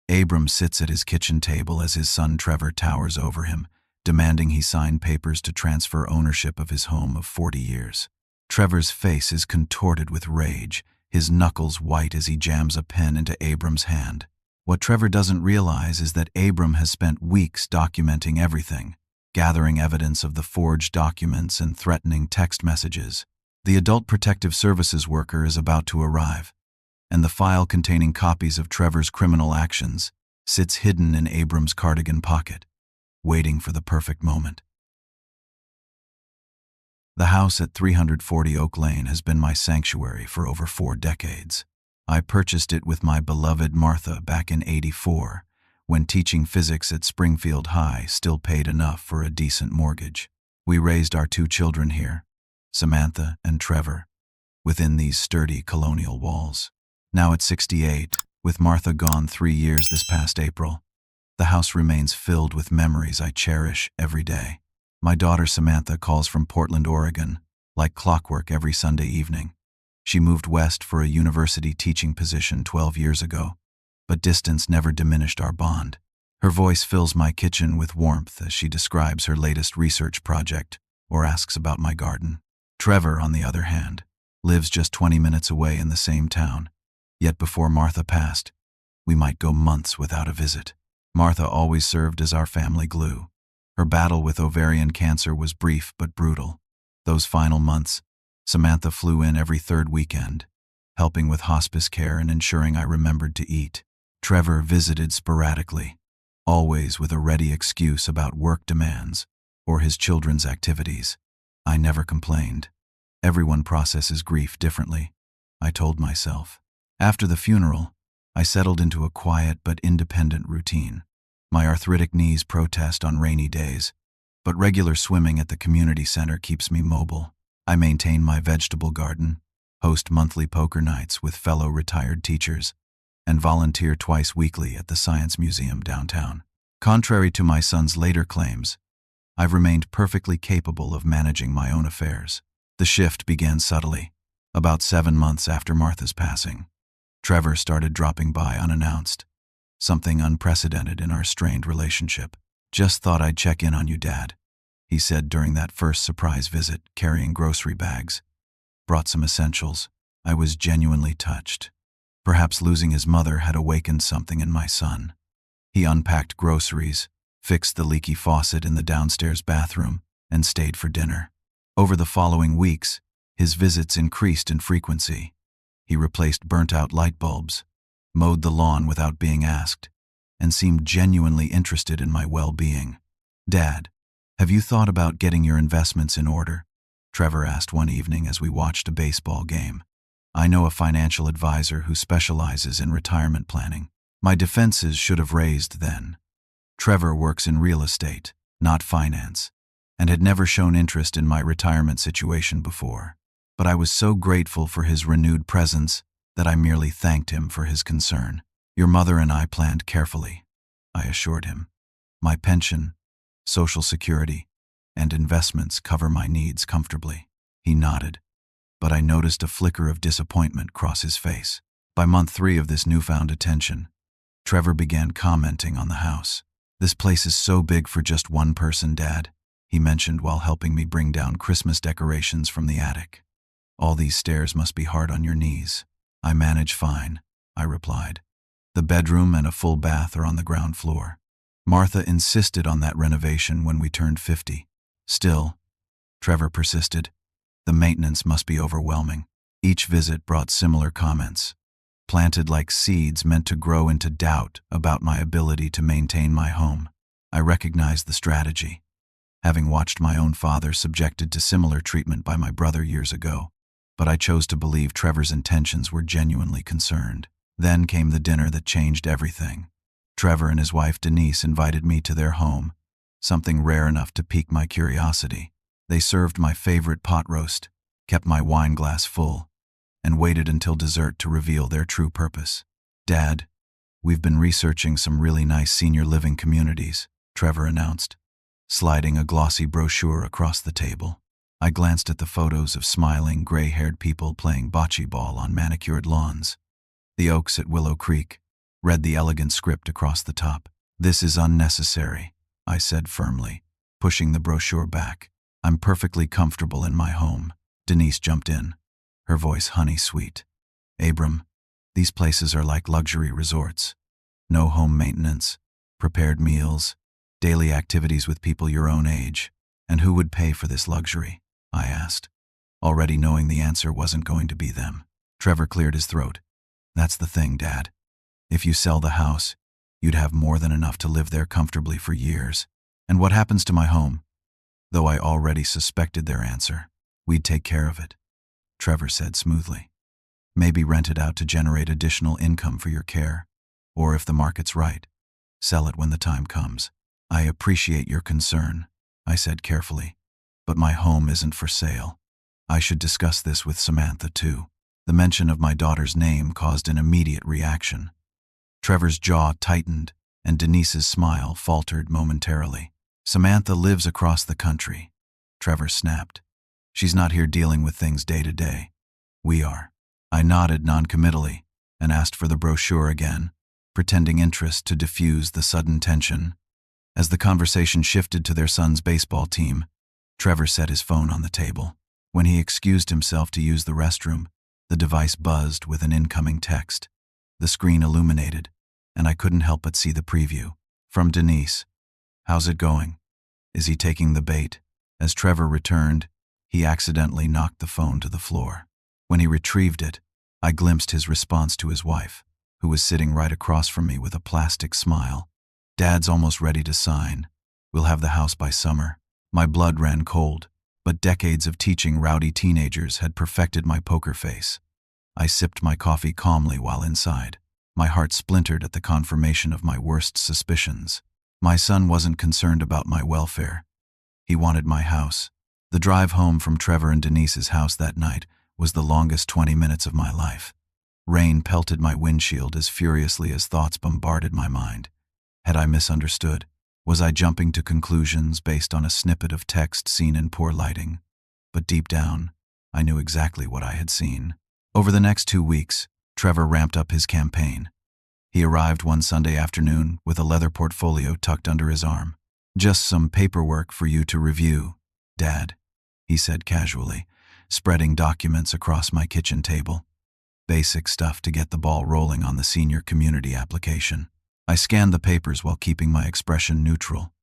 Abram sits at his kitchen table as his son Trevor towers over him, demanding he sign papers to transfer ownership of his home of 40 years. Trevor's face is contorted with rage, his knuckles white as he jams a pen into Abram's hand. What Trevor doesn't realize is that Abram has spent weeks documenting everything, gathering evidence of the forged documents and threatening text messages. The Adult Protective Services worker is about to arrive, and the file containing copies of Trevor's criminal actions sits hidden in Abram's cardigan pocket, waiting for the perfect moment. The house at 340 Oak Lane has been my sanctuary for over 4 decades. I purchased it with my beloved Martha back in '84, when teaching physics at Springfield High still paid enough for a decent mortgage. We raised our 2 children here, Samantha and Trevor, within these sturdy colonial walls. Now at 68, with Martha gone 3 years this past April, the house remains filled with memories I cherish every day. My daughter Samantha calls from Portland, Oregon, like clockwork every Sunday evening. She moved west for a university teaching position 12 years ago, but distance never diminished our bond. Her voice fills my kitchen with warmth as she describes her latest research project or asks about my garden. Trevor, on the other hand, lives just 20 minutes away in the same town, yet before Martha passed, we might go months without a visit. Martha always served as our family glue. Her battle with ovarian cancer was brief but brutal. Those final months, Samantha flew in every 3rd weekend, helping with hospice care and ensuring I remembered to eat. Trevor visited sporadically, always with a ready excuse about work demands or his children's activities. I never complained. Everyone processes grief differently, I told myself. After the funeral, I settled into a quiet but independent routine. My arthritic knees protest on rainy days, but regular swimming at the community center keeps me mobile. I maintain my vegetable garden, host monthly poker nights with fellow retired teachers, and volunteer twice weekly at the Science Museum downtown. Contrary to my son's later claims, I've remained perfectly capable of managing my own affairs. The shift began subtly, about 7 months after Martha's passing. Trevor started dropping by unannounced, something unprecedented in our strained relationship. "Just thought I'd check in on you, Dad," he said during that first surprise visit, carrying grocery bags. Brought some essentials. I was genuinely touched. Perhaps losing his mother had awakened something in my son. He unpacked groceries, fixed the leaky faucet in the downstairs bathroom, and stayed for dinner. Over the following weeks, his visits increased in frequency. He replaced burnt-out light bulbs, mowed the lawn without being asked, and seemed genuinely interested in my well-being. "Dad, have you thought about getting your investments in order?" Trevor asked one evening as we watched a baseball game. "I know a financial advisor who specializes in retirement planning." My defenses should have raised then. Trevor works in real estate, not finance, and had never shown interest in my retirement situation before. But I was so grateful for his renewed presence that I merely thanked him for his concern. "Your mother and I planned carefully," I assured him. "My pension, Social Security, and investments cover my needs comfortably." He nodded, but I noticed a flicker of disappointment cross his face. By month 3 of this newfound attention, Trevor began commenting on the house. "This place is so big for just one person, Dad," he mentioned while helping me bring down Christmas decorations from the attic. "All these stairs must be hard on your knees." "I manage fine," I replied. "The bedroom and a full bath are on the ground floor. Martha insisted on that renovation when we turned 50. Still," Trevor persisted, "the maintenance must be overwhelming." Each visit brought similar comments, planted like seeds meant to grow into doubt about my ability to maintain my home. I recognized the strategy, having watched my own father subjected to similar treatment by my brother years ago, but I chose to believe Trevor's intentions were genuinely concerned. Then came the dinner that changed everything. Trevor and his wife Denise invited me to their home, something rare enough to pique my curiosity. They served my favorite pot roast, kept my wine glass full, and waited until dessert to reveal their true purpose. "Dad, we've been researching some really nice senior living communities," Trevor announced, sliding a glossy brochure across the table. I glanced at the photos of smiling, gray-haired people playing bocce ball on manicured lawns. The Oaks at Willow Creek, read the elegant script across the top. "This is unnecessary," I said firmly, pushing the brochure back. "I'm perfectly comfortable in my home." Denise jumped in, her voice honey-sweet. "Abram, these places are like luxury resorts. No home maintenance, prepared meals, daily activities with people your own age. And who would pay for this luxury?" I asked, already knowing the answer wasn't going to be them. Trevor cleared his throat. "That's the thing, Dad. If you sell the house, you'd have more than enough to live there comfortably for years. And what happens to my home?" Though I already suspected their answer, "We'd take care of it," Trevor said smoothly. "Maybe rent it out to generate additional income for your care. Or if the market's right, sell it when the time comes." "I appreciate your concern," I said carefully, "but my home isn't for sale. I should discuss this with Samantha too." The mention of my daughter's name caused an immediate reaction. Trevor's jaw tightened, and Denise's smile faltered momentarily. "Samantha lives across the country," Trevor snapped. "She's not here dealing with things day to day. We are." I nodded noncommittally and asked for the brochure again, pretending interest to diffuse the sudden tension. As the conversation shifted to their son's baseball team, Trevor set his phone on the table. When he excused himself to use the restroom, the device buzzed with an incoming text. The screen illuminated, and I couldn't help but see the preview. From Denise. "How's it going? Is he taking the bait?" As Trevor returned, he accidentally knocked the phone to the floor. When he retrieved it, I glimpsed his response to his wife, who was sitting right across from me with a plastic smile. "Dad's almost ready to sign. We'll have the house by summer." My blood ran cold, but decades of teaching rowdy teenagers had perfected my poker face. I sipped my coffee calmly while inside. My heart splintered at the confirmation of my worst suspicions. My son wasn't concerned about my welfare. He wanted my house. The drive home from Trevor and Denise's house that night was the longest 20 minutes of my life. Rain pelted my windshield as furiously as thoughts bombarded my mind. Had I misunderstood? Was I jumping to conclusions based on a snippet of text seen in poor lighting? But deep down, I knew exactly what I had seen. Over the next 2 weeks, Trevor ramped up his campaign. He arrived one Sunday afternoon with a leather portfolio tucked under his arm. "Just some paperwork for you to review, Dad," he said casually, spreading documents across my kitchen table. Basic stuff to get the ball rolling on the senior community application. I scanned the papers while keeping my expression neutral.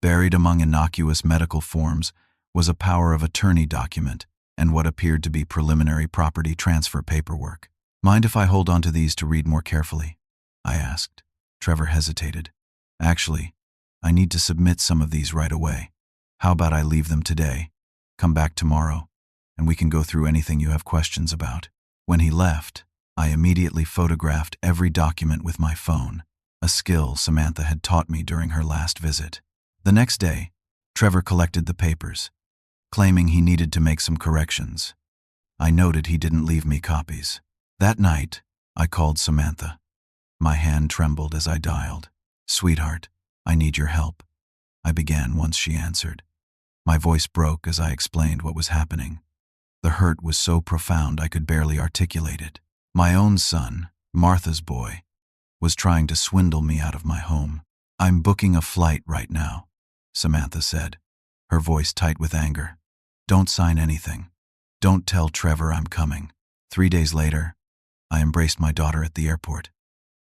Buried among innocuous medical forms was a power of attorney document and what appeared to be preliminary property transfer paperwork. "Mind if I hold on to these to read more carefully?" I asked. Trevor hesitated. "Actually, I need to submit some of these right away. How about I leave them today, come back tomorrow, and we can go through anything you have questions about?" When he left, I immediately photographed every document with my phone, a skill Samantha had taught me during her last visit. The next day, Trevor collected the papers, claiming he needed to make some corrections. I noted he didn't leave me copies. That night, I called Samantha. My hand trembled as I dialed. "Sweetheart, I need your help," I began once she answered. My voice broke as I explained what was happening. The hurt was so profound I could barely articulate it. My own son, Martha's boy, was trying to swindle me out of my home. "I'm booking a flight right now," Samantha said, her voice tight with anger. "Don't sign anything. Don't tell Trevor I'm coming." 3 days later, I embraced my daughter at the airport.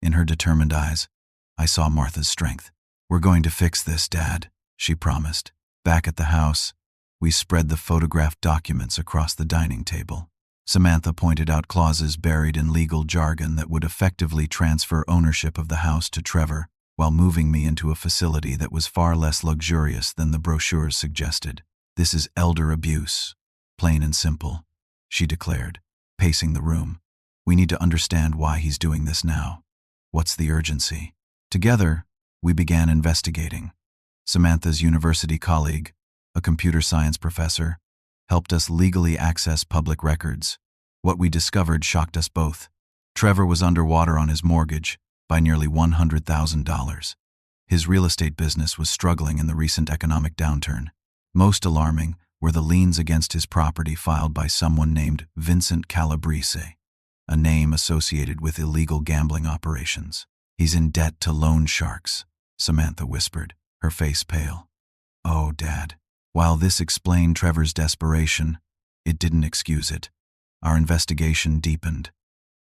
In her determined eyes, I saw Martha's strength. "We're going to fix this, Dad," she promised. Back at the house, we spread the photographed documents across the dining table. Samantha pointed out clauses buried in legal jargon that would effectively transfer ownership of the house to Trevor, while moving me into a facility that was far less luxurious than the brochures suggested. "This is elder abuse, plain and simple," she declared, pacing the room. "We need to understand why he's doing this now. What's the urgency?" Together, we began investigating. Samantha's university colleague, a computer science professor, helped us legally access public records. What we discovered shocked us both. Trevor was underwater on his mortgage by nearly $100,000. His real estate business was struggling in the recent economic downturn. Most alarming were the liens against his property filed by someone named Vincent Calabrese, a name associated with illegal gambling operations. He's in debt to loan sharks, Samantha whispered, her face pale. Oh, Dad. While this explained Trevor's desperation, it didn't excuse it. Our investigation deepened.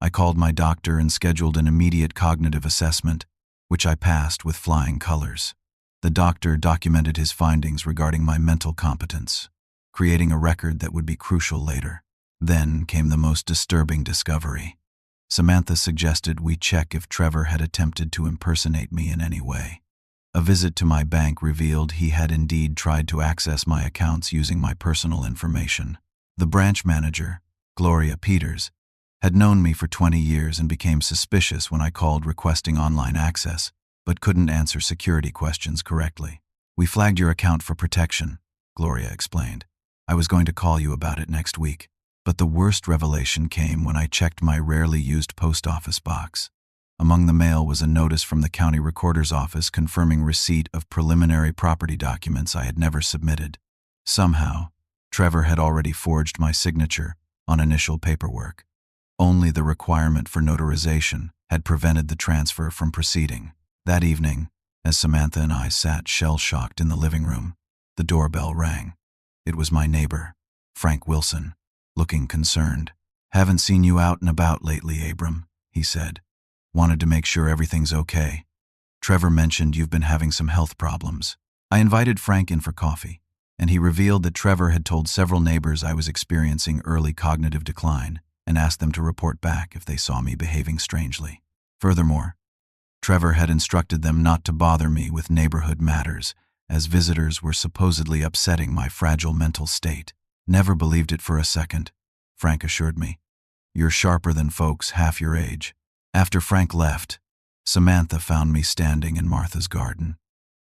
I called my doctor and scheduled an immediate cognitive assessment, which I passed with flying colors. The doctor documented his findings regarding my mental competence, creating a record that would be crucial later. Then came the most disturbing discovery. Samantha suggested we check if Trevor had attempted to impersonate me in any way. A visit to my bank revealed he had indeed tried to access my accounts using my personal information. The branch manager, Gloria Peters, had known me for 20 years and became suspicious when I called requesting online access, but couldn't answer security questions correctly. We flagged your account for protection, Gloria explained. I was going to call you about it next week. But the worst revelation came when I checked my rarely used post office box. Among the mail was a notice from the county recorder's office confirming receipt of preliminary property documents I had never submitted. Somehow, Trevor had already forged my signature on initial paperwork. Only the requirement for notarization had prevented the transfer from proceeding. That evening, as Samantha and I sat shell-shocked in the living room, the doorbell rang. It was my neighbor, Frank Wilson, looking concerned. Haven't seen you out and about lately, Abram, he said. Wanted to make sure everything's okay. Trevor mentioned you've been having some health problems. I invited Frank in for coffee, and he revealed that Trevor had told several neighbors I was experiencing early cognitive decline and asked them to report back if they saw me behaving strangely. Furthermore, Trevor had instructed them not to bother me with neighborhood matters, as visitors were supposedly upsetting my fragile mental state. Never believed it for a second, Frank assured me. You're sharper than folks half your age. After Frank left, Samantha found me standing in Martha's garden,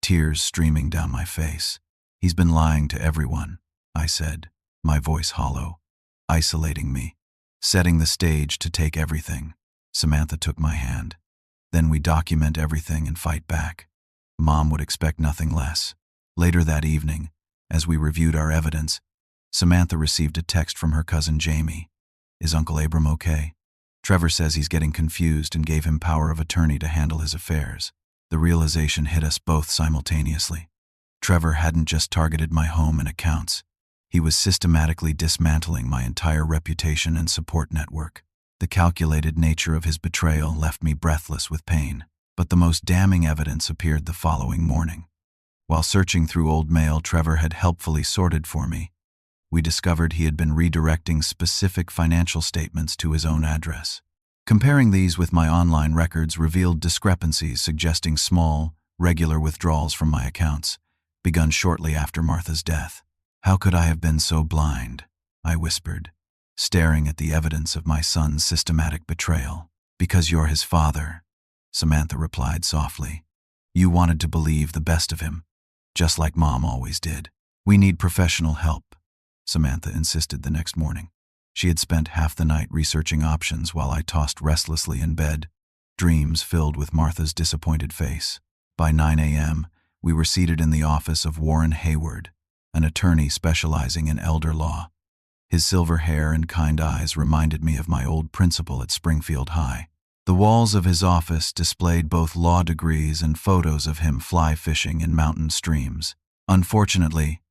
tears streaming down my face. He's been lying to everyone, I said, my voice hollow, isolating me, setting the stage to take everything. Samantha took my hand. Then we document everything and fight back. Mom would expect nothing less. Later that evening, as we reviewed our evidence, Samantha received a text from her cousin Jamie. Is Uncle Abram okay? Trevor says he's getting confused and gave him power of attorney to handle his affairs. The realization hit us both simultaneously. Trevor hadn't just targeted my home and accounts. He was systematically dismantling my entire reputation and support network. The calculated nature of his betrayal left me breathless with pain. But the most damning evidence appeared the following morning. While searching through old mail Trevor had helpfully sorted for me, we discovered he had been redirecting specific financial statements to his own address. Comparing these with my online records revealed discrepancies suggesting small, regular withdrawals from my accounts, begun shortly after Martha's death. How could I have been so blind? I whispered, staring at the evidence of my son's systematic betrayal. Because you're his father, Samantha replied softly. You wanted to believe the best of him, just like Mom always did. We need professional help, Samantha insisted the next morning. She had spent half the night researching options while I tossed restlessly in bed, dreams filled with Martha's disappointed face. By 9 a.m., we were seated in the office of Warren Hayward, an attorney specializing in elder law. His silver hair and kind eyes reminded me of my old principal at Springfield High. The walls of his office displayed both law degrees and photos of him fly fishing in mountain streams. Unfortunately,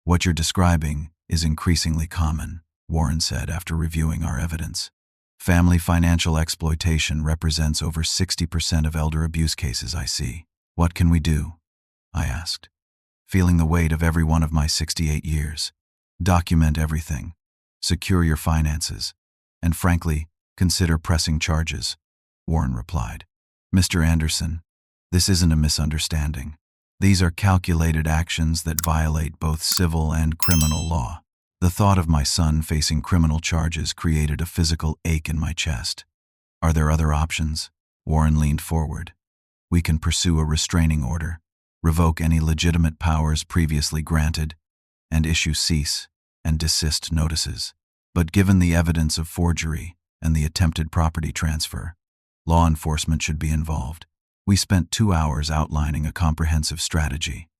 what you're describing is increasingly common, Warren said after reviewing our evidence. Family financial exploitation represents over 60% of elder abuse cases I see. What can we do? I asked, feeling the weight of every one of my 68 years. Document everything, secure your finances, and frankly, consider pressing charges, Warren replied. Mr. Anderson, this isn't a misunderstanding. These are calculated actions that violate both civil and criminal law. The thought of my son facing criminal charges created a physical ache in my chest. Are there other options? Warren leaned forward. We can pursue a restraining order, revoke any legitimate powers previously granted, and issue cease and desist notices. But given the evidence of forgery and the attempted property transfer, law enforcement should be involved. We spent 2 hours outlining a comprehensive strategy.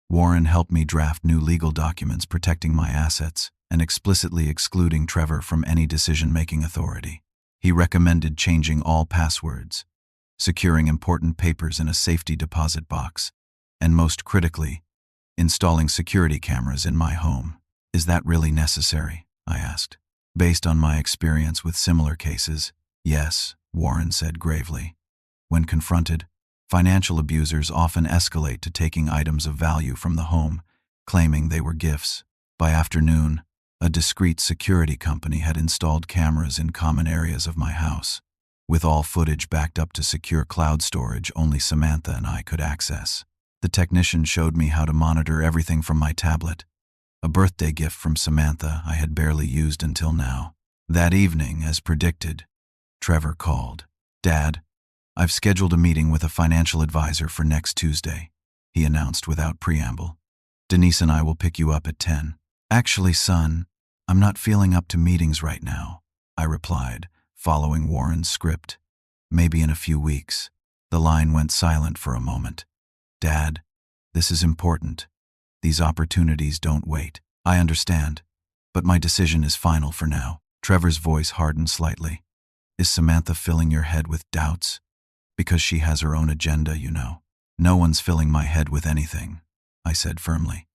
Warren helped me draft new legal documents protecting my assets and explicitly excluding Trevor from any decision-making authority. He recommended changing all passwords, securing important papers in a safety deposit box, and most critically, installing security cameras in my home. Is that really necessary? I asked. Based on my experience with similar cases, yes, Warren said gravely. When confronted, financial abusers often escalate to taking items of value from the home, claiming they were gifts. By afternoon, a discreet security company had installed cameras in common areas of my house, with all footage backed up to secure cloud storage only Samantha and I could access. The technician showed me how to monitor everything from my tablet, a birthday gift from Samantha I had barely used until now. That evening, as predicted, Trevor called. "Dad, I've scheduled a meeting with a financial advisor for next Tuesday," he announced without preamble. "Denise and I will pick you up at 10. "Actually, son, I'm not feeling up to meetings right now," I replied, following Warren's script. "Maybe in a few weeks." The line went silent for a moment. "Dad, this is important. These opportunities don't wait." "I understand, but my decision is final for now." Trevor's voice hardened slightly. "Is Samantha filling your head with doubts? Because she has her own agenda, you know." "No one's filling my head with anything," I said firmly.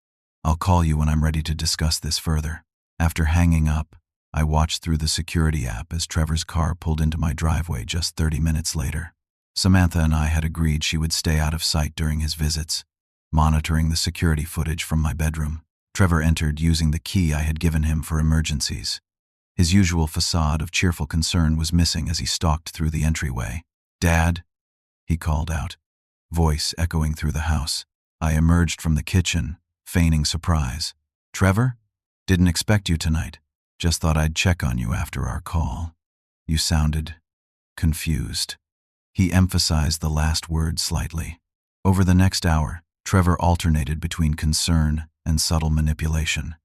"I'll call you when I'm ready to discuss this further." After hanging up, I watched through the security app as Trevor's car pulled into my driveway just 30 minutes later. Samantha and I had agreed she would stay out of sight during his visits, monitoring the security footage from my bedroom. Trevor entered using the key I had given him for emergencies. His usual facade of cheerful concern was missing as he stalked through the entryway. "Dad," he called out, voice echoing through the house. I emerged from the kitchen, feigning surprise. "Trevor? Didn't expect you tonight. Just thought I'd check on you after our call." "You sounded confused." He emphasized the last word slightly. Over the next hour, Trevor alternated between concern and subtle manipulation.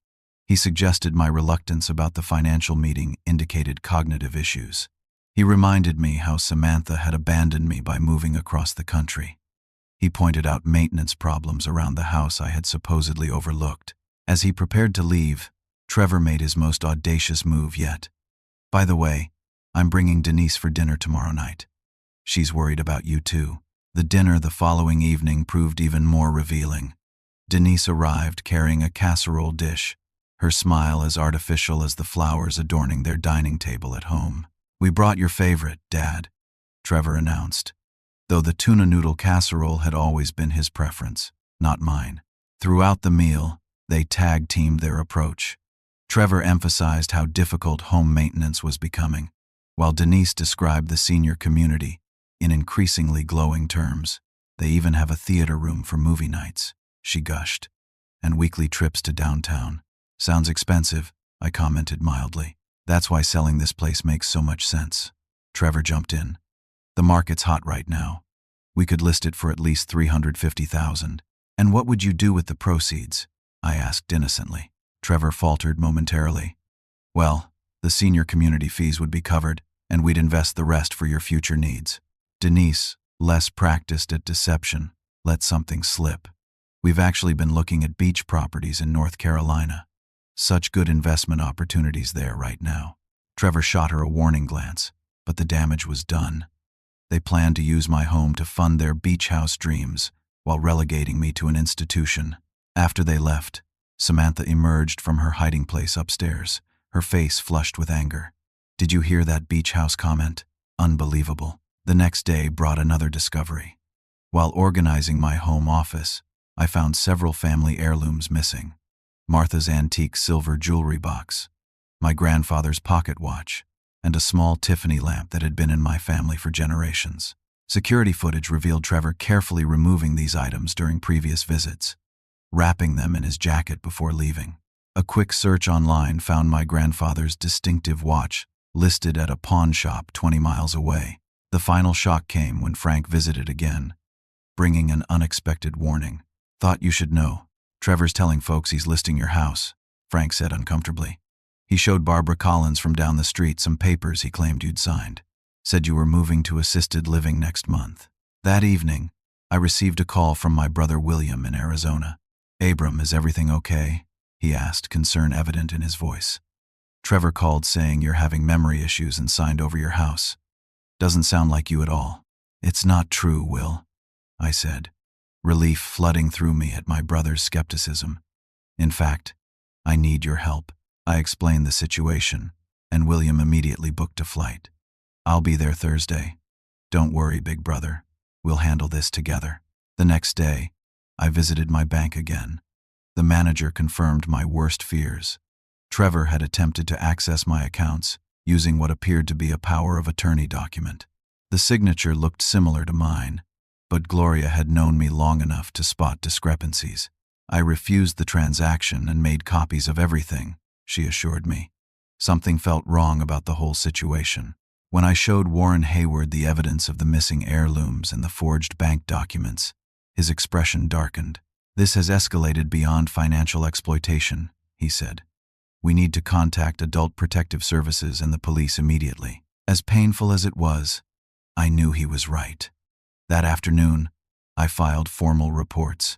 He suggested my reluctance about the financial meeting indicated cognitive issues. He reminded me how Samantha had abandoned me by moving across the country. He pointed out maintenance problems around the house I had supposedly overlooked. As he prepared to leave, Trevor made his most audacious move yet. "By the way, I'm bringing Denise for dinner tomorrow night. She's worried about you too." The dinner the following evening proved even more revealing. Denise arrived carrying a casserole dish, her smile as artificial as the flowers adorning their dining table at home. "We brought your favorite, Dad," Trevor announced, though the tuna noodle casserole had always been his preference, not mine. Throughout the meal, they tag-teamed their approach. Trevor emphasized how difficult home maintenance was becoming, while Denise described the senior community in increasingly glowing terms. "They even have a theater room for movie nights," she gushed, "and weekly trips to downtown." "Sounds expensive," I commented mildly. "That's why selling this place makes so much sense." Trevor jumped in. "The market's hot right now. We could list it for at least $350,000. "And what would you do with the proceeds?" I asked innocently. Trevor faltered momentarily. "Well, the senior community fees would be covered, and we'd invest the rest for your future needs." Denise, less practiced at deception, let something slip. "We've actually been looking at beach properties in North Carolina. Such good investment opportunities there right now." Trevor shot her a warning glance, but the damage was done. They planned to use my home to fund their beach house dreams while relegating me to an institution. After they left, Samantha emerged from her hiding place upstairs, her face flushed with anger. "Did you hear that beach house comment? Unbelievable." The next day brought another discovery. While organizing my home office, I found several family heirlooms missing. Martha's antique silver jewelry box, my grandfather's pocket watch, and a small Tiffany lamp that had been in my family for generations. Security footage revealed Trevor carefully removing these items during previous visits, wrapping them in his jacket before leaving. A quick search online found my grandfather's distinctive watch listed at a pawn shop 20 miles away. The final shock came when Frank visited again, bringing an unexpected warning. "Thought you should know. Trevor's telling folks he's listing your house," Frank said uncomfortably. "He showed Barbara Collins from down the street some papers he claimed you'd signed. Said you were moving to assisted living next month." That evening, I received a call from my brother William in Arizona. "Abram, is everything okay?" he asked, concern evident in his voice. "Trevor called saying you're having memory issues and signed over your house. Doesn't sound like you at all." "It's not true, Will," I said, relief flooding through me at my brother's skepticism. "In fact, I need your help." I explained the situation, and William immediately booked a flight. "I'll be there Thursday. Don't worry, big brother. We'll handle this together." The next day, I visited my bank again. The manager confirmed my worst fears. Trevor had attempted to access my accounts using what appeared to be a power of attorney document. The signature looked similar to mine, but Gloria had known me long enough to spot discrepancies. "I refused the transaction and made copies of everything," she assured me. Something felt wrong about the whole situation. When I showed Warren Hayward the evidence of the missing heirlooms and the forged bank documents, his expression darkened. "This has escalated beyond financial exploitation," he said. "We need to contact Adult Protective Services and the police immediately." As painful as it was, I knew he was right. That afternoon, I filed formal reports,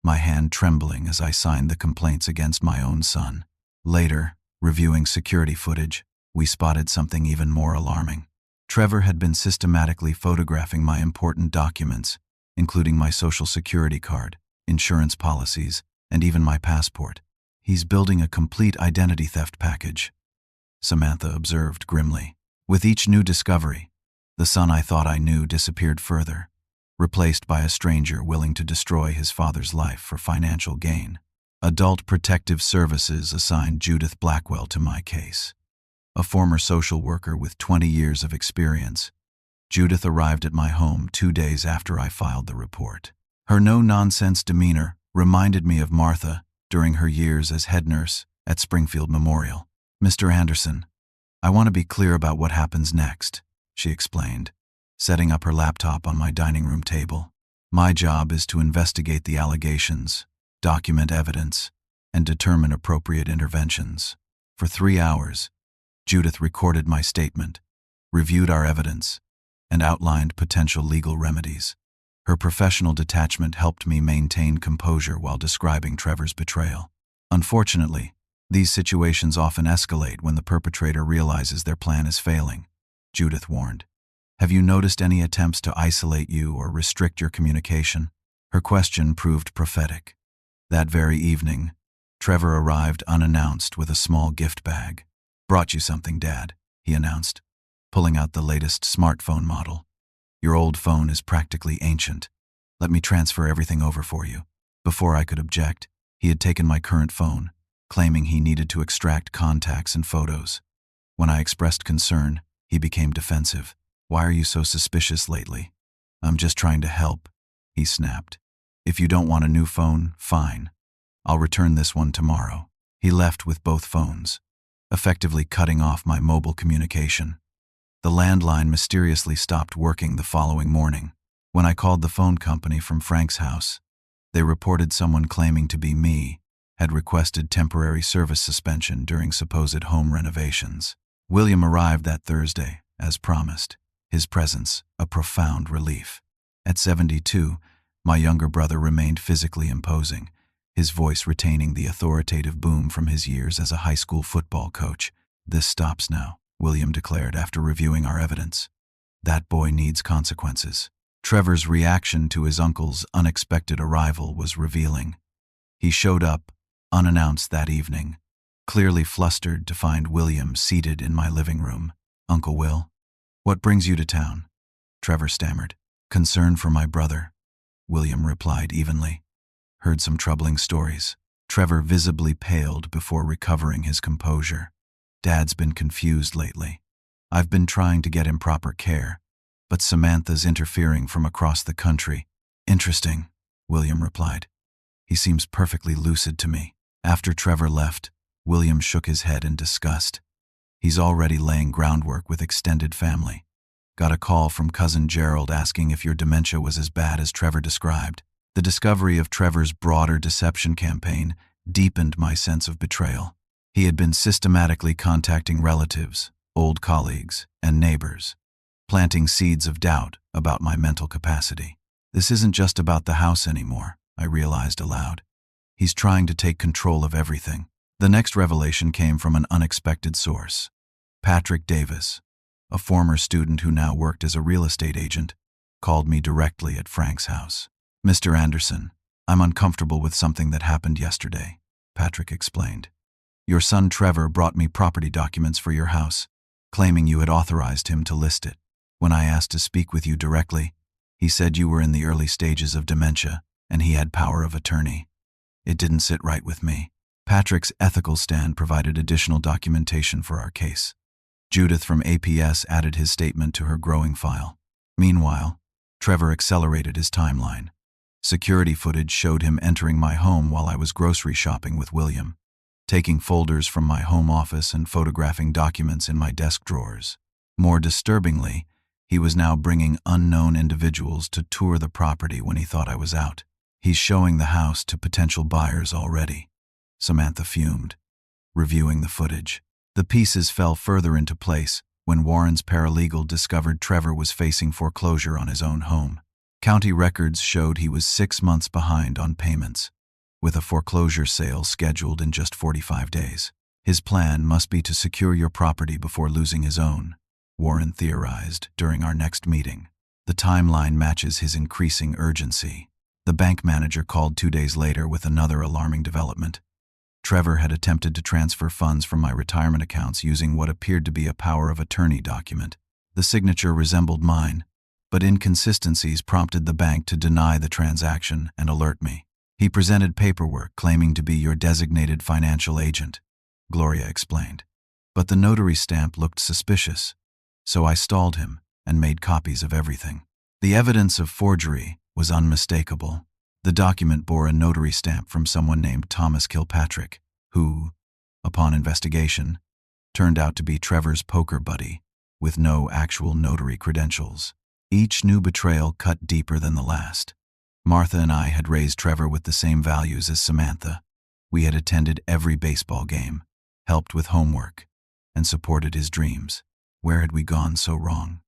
my hand trembling as I signed the complaints against my own son. Later, reviewing security footage, we spotted something even more alarming. Trevor had been systematically photographing my important documents, including my social security card, insurance policies, and even my passport. "He's building a complete identity theft package," Samantha observed grimly. With each new discovery, the son I thought I knew disappeared further, replaced by a stranger willing to destroy his father's life for financial gain. Adult Protective Services assigned Judith Blackwell to my case. A former social worker with 20 years of experience, Judith arrived at my home 2 days after I filed the report. Her no-nonsense demeanor reminded me of Martha during her years as head nurse at Springfield Memorial. "Mr. Anderson, I want to be clear about what happens next," she explained, setting up her laptop on my dining room table. "My job is to investigate the allegations, document evidence, and determine appropriate interventions." For 3 hours, Judith recorded my statement, reviewed our evidence, and outlined potential legal remedies. Her professional detachment helped me maintain composure while describing Trevor's betrayal. "Unfortunately, these situations often escalate when the perpetrator realizes their plan is failing," Judith warned. "Have you noticed any attempts to isolate you or restrict your communication?" Her question proved prophetic. That very evening, Trevor arrived unannounced with a small gift bag. "Brought you something, Dad," he announced, pulling out the latest smartphone model. "Your old phone is practically ancient. Let me transfer everything over for you." Before I could object, he had taken my current phone, claiming he needed to extract contacts and photos. When I expressed concern, he became defensive. "Why are you so suspicious lately?" "I'm just trying to help," he snapped. "If you don't want a new phone, fine. I'll return this one tomorrow." He left with both phones, effectively cutting off my mobile communication. The landline mysteriously stopped working the following morning. When I called the phone company from Frank's house, they reported someone claiming to be me had requested temporary service suspension during supposed home renovations. William arrived that Thursday, as promised, his presence a profound relief. At 72, my younger brother remained physically imposing, his voice retaining the authoritative boom from his years as a high school football coach. "This stops now," William declared after reviewing our evidence. "That boy needs consequences." Trevor's reaction to his uncle's unexpected arrival was revealing. He showed up, unannounced that evening, clearly flustered to find William seated in my living room. "Uncle Will, what brings you to town?" Trevor stammered. "Concern for my brother," William replied evenly. "Heard some troubling stories." Trevor visibly paled before recovering his composure. "Dad's been confused lately. I've been trying to get him proper care, but Samantha's interfering from across the country." "Interesting," William replied. "He seems perfectly lucid to me." After Trevor left, William shook his head in disgust. "He's already laying groundwork with extended family. Got a call from cousin Gerald asking if your dementia was as bad as Trevor described." The discovery of Trevor's broader deception campaign deepened my sense of betrayal. He had been systematically contacting relatives, old colleagues, and neighbors, planting seeds of doubt about my mental capacity. "This isn't just about the house anymore," I realized aloud. "He's trying to take control of everything." The next revelation came from an unexpected source. Patrick Davis, a former student who now worked as a real estate agent, called me directly at Frank's house. "Mr. Anderson, I'm uncomfortable with something that happened yesterday," Patrick explained. "Your son Trevor brought me property documents for your house, claiming you had authorized him to list it. When I asked to speak with you directly, he said you were in the early stages of dementia and he had power of attorney. It didn't sit right with me." Patrick's ethical stand provided additional documentation for our case. Judith from APS added his statement to her growing file. Meanwhile, Trevor accelerated his timeline. Security footage showed him entering my home while I was grocery shopping with William, taking folders from my home office and photographing documents in my desk drawers. More disturbingly, he was now bringing unknown individuals to tour the property when he thought I was out. "He's showing the house to potential buyers already," Samantha fumed, reviewing the footage. The pieces fell further into place when Warren's paralegal discovered Trevor was facing foreclosure on his own home. County records showed he was 6 months behind on payments, with a foreclosure sale scheduled in just 45 days. "His plan must be to secure your property before losing his own," Warren theorized during our next meeting. The timeline matches his increasing urgency. The bank manager called 2 days later with another alarming development. Trevor had attempted to transfer funds from my retirement accounts using what appeared to be a power of attorney document. The signature resembled mine, but inconsistencies prompted the bank to deny the transaction and alert me. "He presented paperwork claiming to be your designated financial agent," Gloria explained. "But the notary stamp looked suspicious, so I stalled him and made copies of everything." The evidence of forgery was unmistakable. The document bore a notary stamp from someone named Thomas Kilpatrick, who, upon investigation, turned out to be Trevor's poker buddy, with no actual notary credentials. Each new betrayal cut deeper than the last. Martha and I had raised Trevor with the same values as Samantha. We had attended every baseball game, helped with homework, and supported his dreams. Where had we gone so wrong?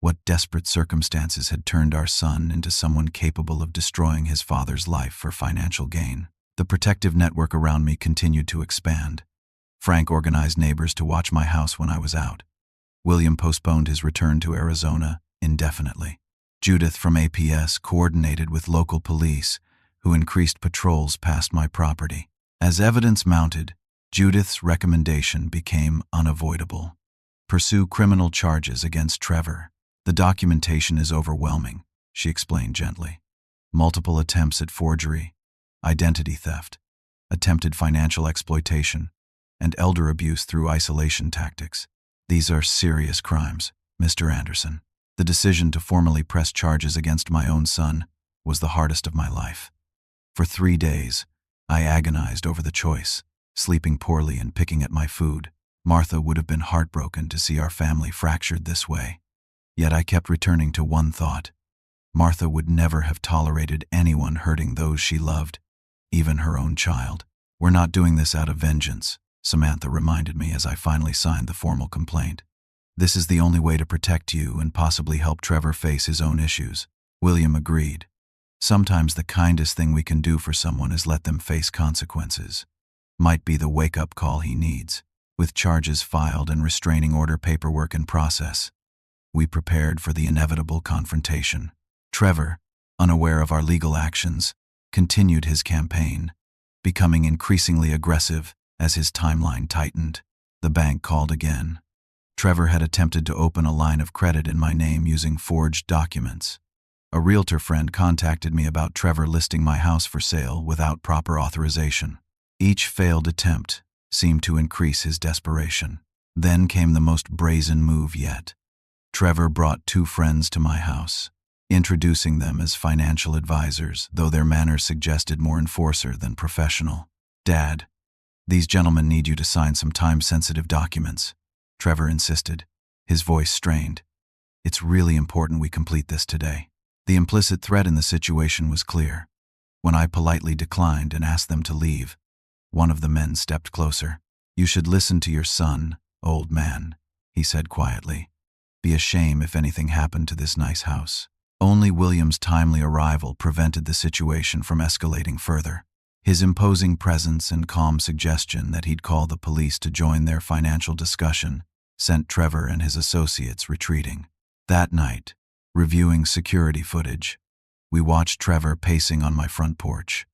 What desperate circumstances had turned our son into someone capable of destroying his father's life for financial gain? The protective network around me continued to expand. Frank organized neighbors to watch my house when I was out. William postponed his return to Arizona indefinitely. Judith from APS coordinated with local police, who increased patrols past my property. As evidence mounted, Judith's recommendation became unavoidable. "Pursue criminal charges against Trevor. The documentation is overwhelming," she explained gently. "Multiple attempts at forgery, identity theft, attempted financial exploitation, and elder abuse through isolation tactics. These are serious crimes, Mr. Anderson. The decision to formally press charges against my own son was the hardest of my life. For 3 days, I agonized over the choice, sleeping poorly and picking at my food. Martha would have been heartbroken to see our family fractured this way. Yet I kept returning to one thought. Martha would never have tolerated anyone hurting those she loved, even her own child. "We're not doing this out of vengeance," Samantha reminded me as I finally signed the formal complaint. "This is the only way to protect you and possibly help Trevor face his own issues." William agreed. "Sometimes the kindest thing we can do for someone is let them face consequences. Might be the wake-up call he needs." With charges filed and restraining order paperwork in process, we prepared for the inevitable confrontation. Trevor, unaware of our legal actions, continued his campaign, becoming increasingly aggressive as his timeline tightened. The bank called again. Trevor had attempted to open a line of credit in my name using forged documents. A realtor friend contacted me about Trevor listing my house for sale without proper authorization. Each failed attempt seemed to increase his desperation. Then came the most brazen move yet. Trevor brought 2 friends to my house, introducing them as financial advisors, though their manner suggested more enforcer than professional. "Dad, these gentlemen need you to sign some time-sensitive documents," Trevor insisted, his voice strained. "It's really important we complete this today." The implicit threat in the situation was clear. When I politely declined and asked them to leave, one of the men stepped closer. "You should listen to your son, old man," he said quietly. "Be a shame if anything happened to this nice house." Only William's timely arrival prevented the situation from escalating further. His imposing presence and calm suggestion that he'd call the police to join their financial discussion sent Trevor and his associates retreating. That night, Reviewing security footage, we watched Trevor pacing on my front porch,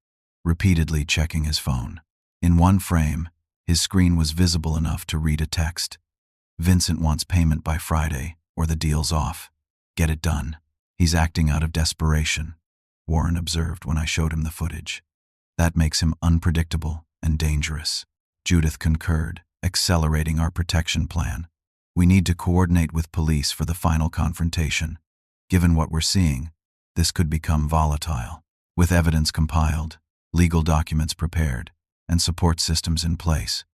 repeatedly checking his phone. In one frame, his screen was visible enough to read a text. "Vincent wants payment by Friday, or the deal's off. Get it done." "He's acting out of desperation," Warren observed when I showed him the footage. "That makes him unpredictable and dangerous." Judith concurred, accelerating our protection plan. "We need to coordinate with police for the final confrontation. Given what we're seeing, this could become volatile." With evidence compiled, legal documents prepared, and support systems in place,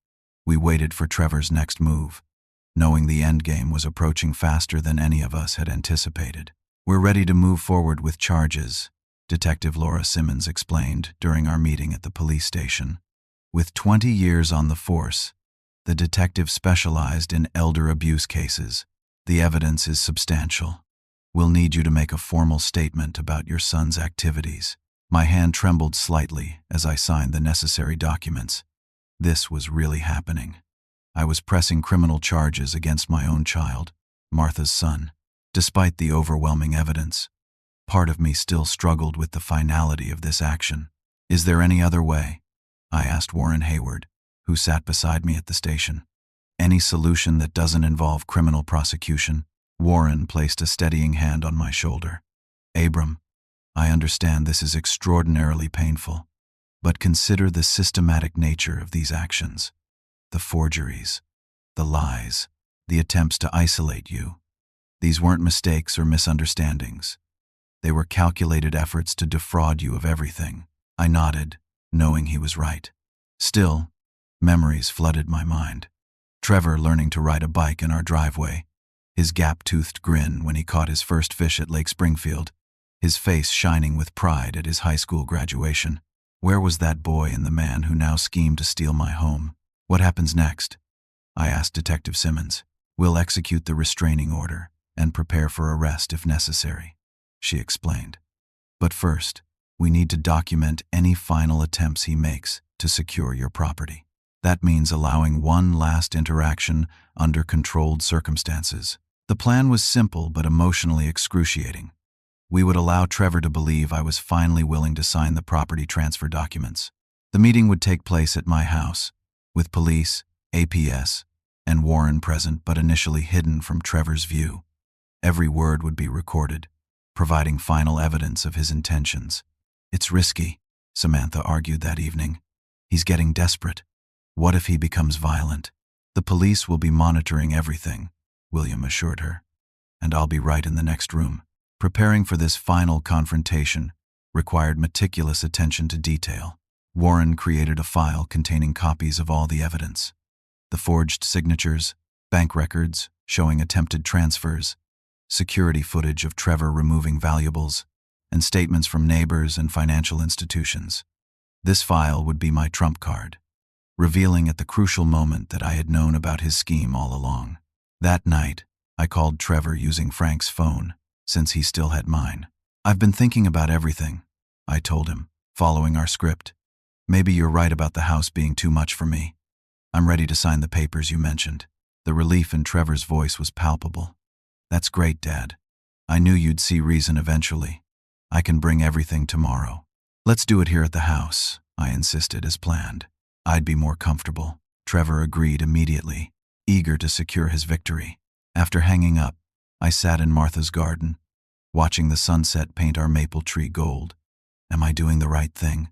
we waited for Trevor's next move, knowing the endgame was approaching faster than any of us had anticipated. "We're ready to move forward with charges," Detective Laura Simmons explained during our meeting at the police station. With 20 years on the force, the detective specialized in elder abuse cases. "The evidence is substantial. We'll need you to make a formal statement about your son's activities." My hand trembled slightly as I signed the necessary documents. This was really happening. I was pressing criminal charges against my own child, Martha's son. Despite the overwhelming evidence, part of me still struggled with the finality of this action. "Is there any other way?" I asked Warren Hayward, who sat beside me at the station. "Any solution that doesn't involve criminal prosecution?" Warren placed a steadying hand on my shoulder. "Abram, I understand this is extraordinarily painful, but consider the systematic nature of these actions. The forgeries, the lies, the attempts to isolate you. These weren't mistakes or misunderstandings. They were calculated efforts to defraud you of everything." I nodded, knowing he was right. Still, memories flooded my mind. Trevor learning to ride a bike in our driveway, his gap-toothed grin when he caught his first fish at Lake Springfield, his face shining with pride at his high school graduation. Where was that boy in the man who now schemed to steal my home? "What happens next?" I asked Detective Simmons. "We'll execute the restraining order and prepare for arrest if necessary," she explained. "But first, we need to document any final attempts he makes to secure your property. That means allowing one last interaction under controlled circumstances." The plan was simple but emotionally excruciating. We would allow Trevor to believe I was finally willing to sign the property transfer documents. The meeting would take place at my house, with police, APS, and Warren present but initially hidden from Trevor's view. Every word would be recorded, providing final evidence of his intentions. "It's risky," Samantha argued that evening. "He's getting desperate. What if he becomes violent?" "The police will be monitoring everything," William assured her, "and I'll be right in the next room." Preparing for this final confrontation required meticulous attention to detail. Warren created a file containing copies of all the evidence. The forged signatures, bank records showing attempted transfers, security footage of Trevor removing valuables, and statements from neighbors and financial institutions. This file would be my trump card, revealing at the crucial moment that I had known about his scheme all along. That night, I called Trevor using Frank's phone, since he still had mine. "I've been thinking about everything," I told him, following our script. "Maybe you're right about the house being too much for me. I'm ready to sign the papers you mentioned." The relief in Trevor's voice was palpable. "That's great, Dad. I knew you'd see reason eventually. I can bring everything tomorrow." "Let's do it here at the house," I insisted as planned. "I'd be more comfortable." Trevor agreed immediately, eager to secure his victory. After hanging up, I sat in Martha's garden, watching the sunset paint our maple tree gold. "Am I doing the right thing?"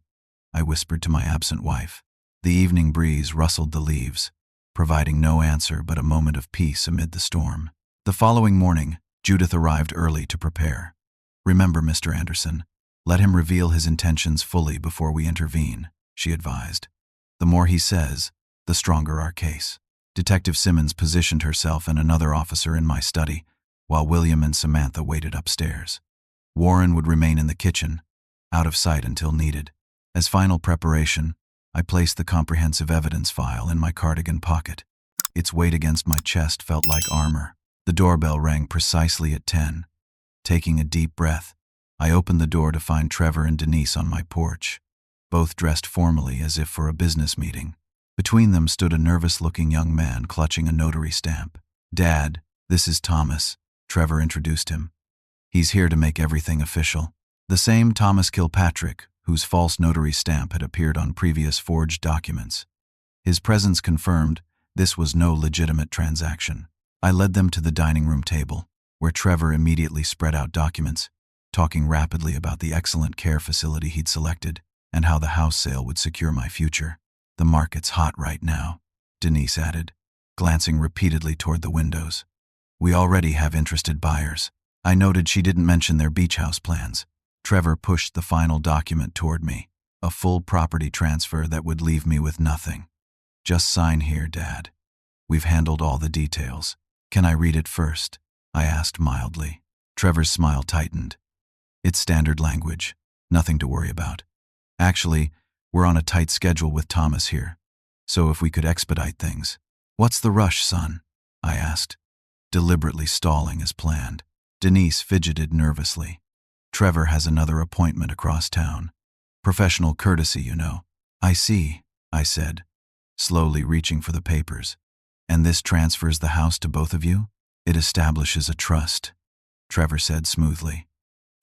I whispered to my absent wife. The evening breeze rustled the leaves, providing no answer but a moment of peace amid the storm. The following morning, Judith arrived early to prepare. "Remember, Mr. Anderson, let him reveal his intentions fully before we intervene," she advised. "The more he says, the stronger our case." Detective Simmons positioned herself and another officer in my study, while William and Samantha waited upstairs. Warren would remain in the kitchen, out of sight until needed. As final preparation, I placed the comprehensive evidence file in my cardigan pocket. Its weight against my chest felt like armor. The doorbell rang precisely at 10. Taking a deep breath, I opened the door to find Trevor and Denise on my porch, both dressed formally as if for a business meeting. Between them stood a nervous-looking young man clutching a notary stamp. "Dad, this is Thomas," Trevor introduced him. He's here to make everything official. The same Thomas Kilpatrick, whose false notary stamp had appeared on previous forged documents. His presence confirmed this was no legitimate transaction. I led them to the dining room table, where Trevor immediately spread out documents, talking rapidly about the excellent care facility he'd selected and how the house sale would secure my future. The market's hot right now, Denise added, glancing repeatedly toward the windows. We already have interested buyers. I noted she didn't mention their beach house plans. Trevor pushed the final document toward me, a full property transfer that would leave me with nothing. Just sign here, Dad. We've handled all the details. Can I read it first? I asked mildly. Trevor's smile tightened. It's standard language. Nothing to worry about. Actually, we're on a tight schedule with Thomas here, so if we could expedite things. What's the rush, son? I asked, deliberately stalling as planned. Denise fidgeted nervously. Trevor has another appointment across town. Professional courtesy, you know. I see, I said, slowly reaching for the papers. And this transfers the house to both of you? It establishes a trust, Trevor said smoothly.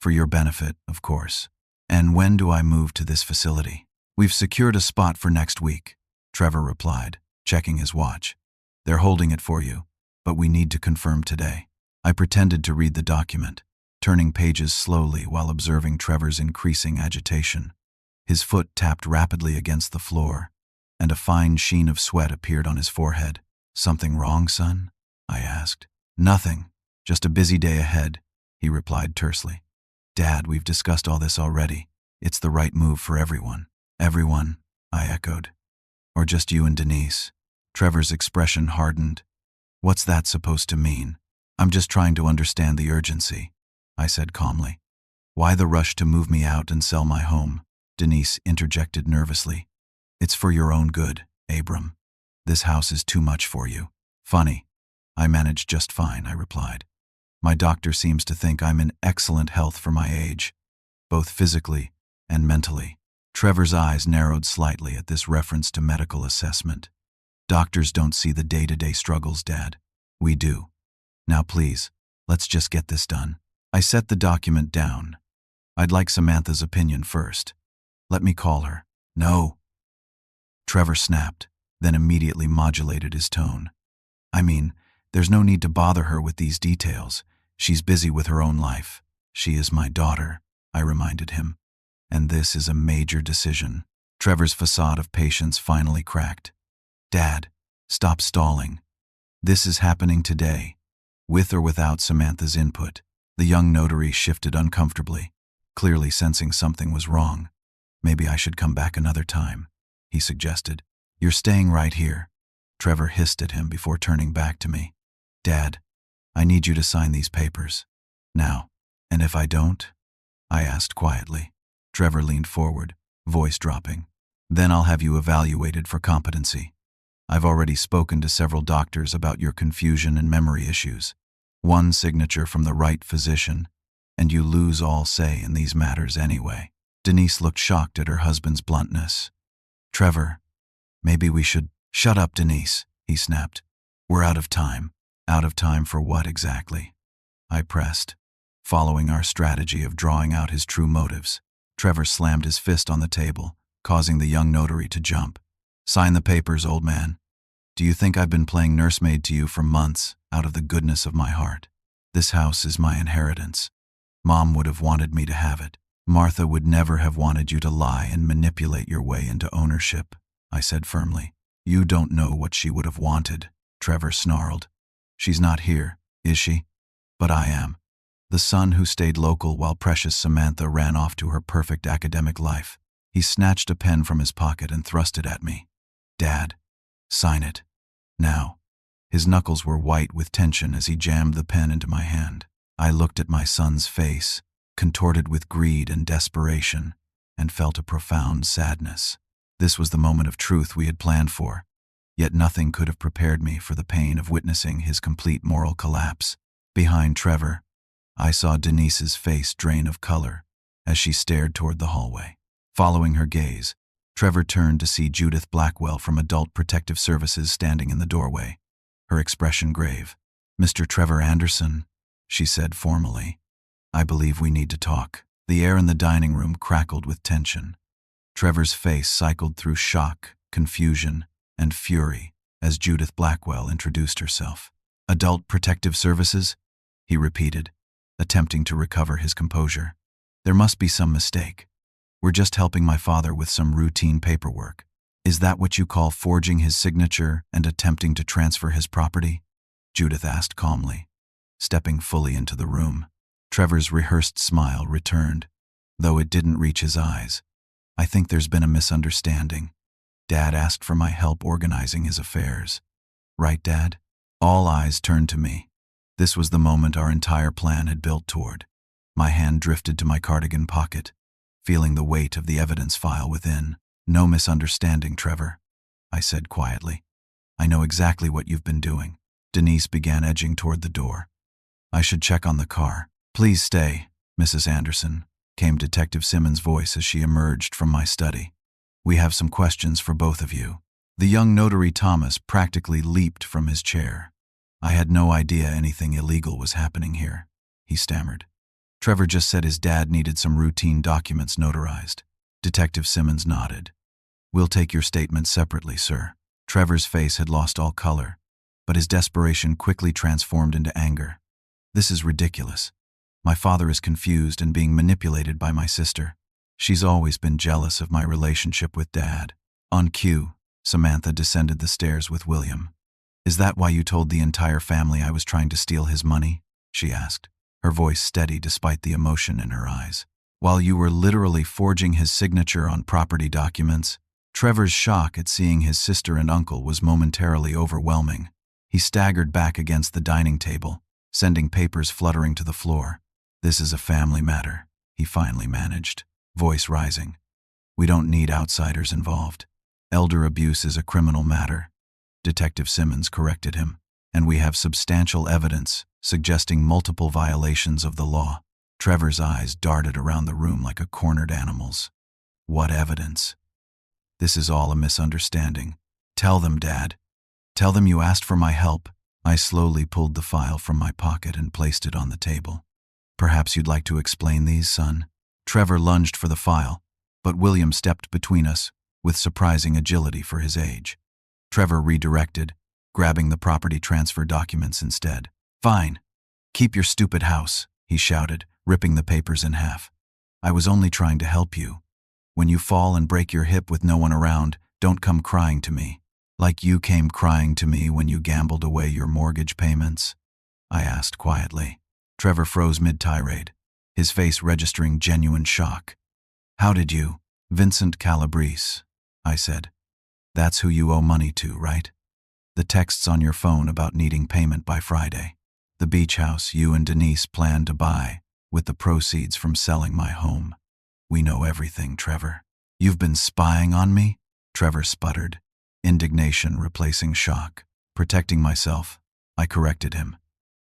For your benefit, of course. And when do I move to this facility? We've secured a spot for next week, Trevor replied, checking his watch. They're holding it for you, but we need to confirm today. I pretended to read the document, turning pages slowly while observing Trevor's increasing agitation. His foot tapped rapidly against the floor, and a fine sheen of sweat appeared on his forehead. Something wrong, son? I asked. Nothing. Just a busy day ahead, he replied tersely. Dad, we've discussed all this already. It's the right move for everyone. Everyone, I echoed. Or just you and Denise? Trevor's expression hardened. What's that supposed to mean? I'm just trying to understand the urgency, I said calmly. Why the rush to move me out and sell my home? Denise interjected nervously. It's for your own good, Abram. This house is too much for you. Funny. I manage just fine, I replied. My doctor seems to think I'm in excellent health for my age, both physically and mentally. Trevor's eyes narrowed slightly at this reference to medical assessment. Doctors don't see the day-to-day struggles, Dad. We do. Now please, let's just get this done. I set the document down. I'd like Samantha's opinion first. Let me call her. No. Trevor snapped, then immediately modulated his tone. I mean, there's no need to bother her with these details. She's busy with her own life. She is my daughter, I reminded him. And this is a major decision. Trevor's facade of patience finally cracked. Dad, stop stalling. This is happening today, with or without Samantha's input. The young notary shifted uncomfortably, clearly sensing something was wrong. Maybe I should come back another time, he suggested. You're staying right here. Trevor hissed at him before turning back to me. Dad, I need you to sign these papers. Now. And if I don't? I asked quietly. Trevor leaned forward, voice dropping. Then I'll have you evaluated for competency. I've already spoken to several doctors about your confusion and memory issues. One signature from the right physician, and you lose all say in these matters anyway. Denise looked shocked at her husband's bluntness. Trevor, maybe we should— Shut up, Denise, he snapped. We're out of time. Out of time for what exactly? I pressed, following our strategy of drawing out his true motives. Trevor slammed his fist on the table, causing the young notary to jump. Sign the papers, old man. Do you think I've been playing nursemaid to you for months out of the goodness of my heart? This house is my inheritance. Mom would have wanted me to have it. Martha would never have wanted you to lie and manipulate your way into ownership, I said firmly. You don't know what she would have wanted, Trevor snarled. She's not here, is she? But I am. The son who stayed local while precious Samantha ran off to her perfect academic life. He snatched a pen from his pocket and thrust it at me. Dad, sign it. Now. His knuckles were white with tension as he jammed the pen into my hand. I looked at my son's face, contorted with greed and desperation, and felt a profound sadness. This was the moment of truth we had planned for, yet nothing could have prepared me for the pain of witnessing his complete moral collapse. Behind Trevor, I saw Denise's face drain of color as she stared toward the hallway. Following her gaze, Trevor turned to see Judith Blackwell from Adult Protective Services standing in the doorway, her expression grave. Mr. Trevor Anderson, she said formally. I believe we need to talk. The air in the dining room crackled with tension. Trevor's face cycled through shock, confusion, and fury as Judith Blackwell introduced herself. Adult Protective Services? He repeated, attempting to recover his composure. There must be some mistake. We're just helping my father with some routine paperwork. Is that what you call forging his signature and attempting to transfer his property? Judith asked calmly, stepping fully into the room. Trevor's rehearsed smile returned, though it didn't reach his eyes. I think there's been a misunderstanding. Dad asked for my help organizing his affairs. Right, Dad? All eyes turned to me. This was the moment our entire plan had built toward. My hand drifted to my cardigan pocket, feeling the weight of the evidence file within. No misunderstanding, Trevor, I said quietly. I know exactly what you've been doing. Denise began edging toward the door. I should check on the car. Please stay, Mrs. Anderson, came Detective Simmons' voice as she emerged from my study. We have some questions for both of you. The young notary Thomas practically leaped from his chair. I had no idea anything illegal was happening here, he stammered. Trevor just said his dad needed some routine documents notarized. Detective Simmons nodded. We'll take your statement separately, sir. Trevor's face had lost all color, but his desperation quickly transformed into anger. This is ridiculous. My father is confused and being manipulated by my sister. She's always been jealous of my relationship with Dad. On cue, Samantha descended the stairs with William. Is that why you told the entire family I was trying to steal his money? She asked, her voice steady despite the emotion in her eyes. While you were literally forging his signature on property documents, Trevor's shock at seeing his sister and uncle was momentarily overwhelming. He staggered back against the dining table, sending papers fluttering to the floor. This is a family matter, he finally managed, voice rising. We don't need outsiders involved. Elder abuse is a criminal matter. Detective Simmons corrected him, and we have substantial evidence suggesting multiple violations of the law. Trevor's eyes darted around the room like a cornered animal's. What evidence? This is all a misunderstanding. Tell them, Dad. Tell them you asked for my help. I slowly pulled the file from my pocket and placed it on the table. Perhaps you'd like to explain these, son? Trevor lunged for the file, but William stepped between us with surprising agility for his age. Trevor redirected, grabbing the property transfer documents instead. Fine. Keep your stupid house, he shouted, ripping the papers in half. I was only trying to help you. When you fall and break your hip with no one around, don't come crying to me. Like you came crying to me when you gambled away your mortgage payments? I asked quietly. Trevor froze mid-tirade, his face registering genuine shock. How did you? Vincent Calabrese, I said. That's who you owe money to, right? The texts on your phone about needing payment by Friday. The beach house you and Denise planned to buy with the proceeds from selling my home. We know everything, Trevor. You've been spying on me? Trevor sputtered, indignation replacing shock. Protecting myself, I corrected him.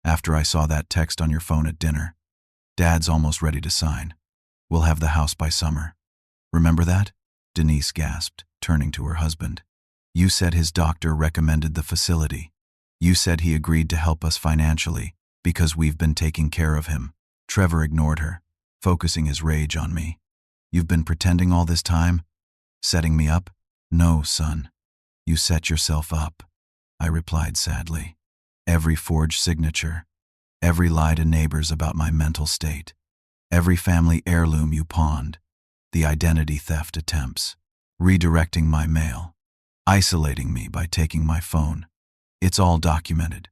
After I saw that text on your phone at dinner. Dad's almost ready to sign. We'll have the house by summer. Remember that? Denise gasped, turning to her husband. You said his doctor recommended the facility. You said he agreed to help us financially because we've been taking care of him. Trevor ignored her, focusing his rage on me. You've been pretending all this time? Setting me up? No, son. You set yourself up, I replied sadly. Every forged signature, every lie to neighbors about my mental state, every family heirloom you pawned, the identity theft attempts, redirecting my mail, isolating me by taking my phone. It's all documented,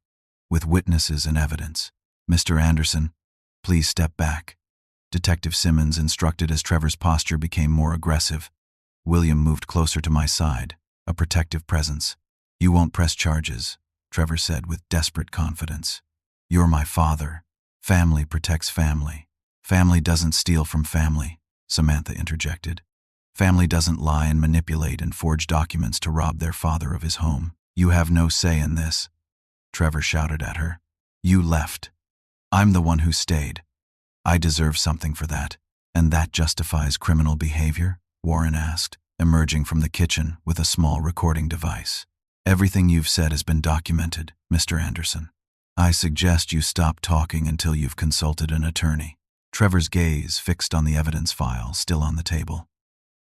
with witnesses and evidence. Mr. Anderson, please step back. Detective Simmons instructed as Trevor's posture became more aggressive. William moved closer to my side, a protective presence. You won't press charges, Trevor said with desperate confidence. You're my father. Family protects family. Family doesn't steal from family, Samantha interjected. Family doesn't lie and manipulate and forge documents to rob their father of his home. You have no say in this, Trevor shouted at her. You left. I'm the one who stayed. I deserve something for that. And that justifies criminal behavior? Warren asked, emerging from the kitchen with a small recording device. Everything you've said has been documented, Mr. Anderson. I suggest you stop talking until you've consulted an attorney. Trevor's gaze fixed on the evidence file still on the table.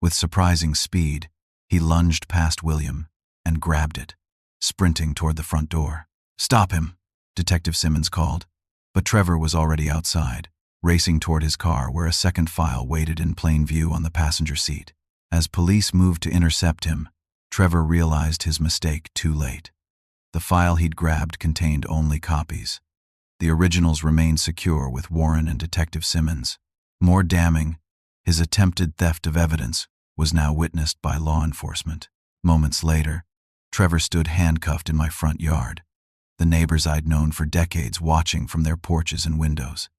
With surprising speed, he lunged past William and grabbed it, sprinting toward the front door. "Stop him," Detective Simmons called. But Trevor was already outside, racing toward his car where a second file waited in plain view on the passenger seat. As police moved to intercept him, Trevor realized his mistake too late. The file he'd grabbed contained only copies. The originals remained secure with Warren and Detective Simmons. More damning, his attempted theft of evidence was now witnessed by law enforcement. Moments later, Trevor stood handcuffed in my front yard, the neighbors I'd known for decades watching from their porches and windows.